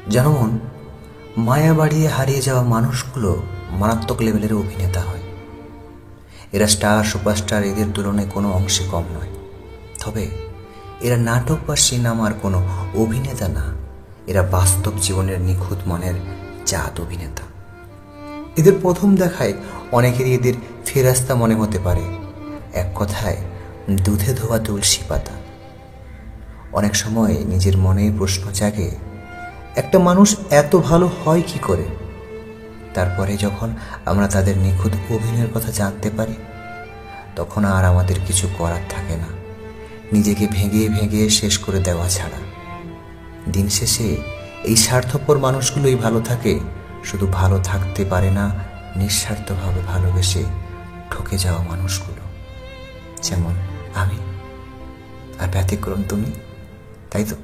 যেমন মায়া বাড়িয়ে হারিয়ে যাওয়া মানুষগুলো মারাত্মক লেভেলের অভিনেতা হয়। এরা স্টার, সুপারস্টার, এদের তুলনায় কোনো অংশে কম নয়। তবে এরা নাটক বা সিনেমার কোনো অভিনেতা না, এরা বাস্তব জীবনের নিখুঁত মানের জাত অভিনেতা। এদের প্রথম দেখায় অনেকেরই এদের ফেরাস্তা মনে হতে পারে, এক কথায় দুধে ধোয়া তুলসী পাতা। অনেক সময় নিজের মনেই প্রশ্ন জাগে, একটা মানুষ এত ভালো হয় কি করে? তারপরে যখন আমরা তাদের নিখুঁত অভিনয়ের কথা জানতে পারি, তখন আর আমাদের কিছু করার থাকে না, নিজেকে ভেঙে ভেঙে শেষ করে দেওয়া ছাড়া। দিন শেষে এই স্বার্থপর মানুষগুলোই ভালো থাকে, শুধু ভালো থাকতে পারে না নিঃস্বার্থভাবে ভালোবেসে ঠকে যাওয়া মানুষগুলো। যেমন আমি, আর ব্যতিক্রম তুমি, তাই তো?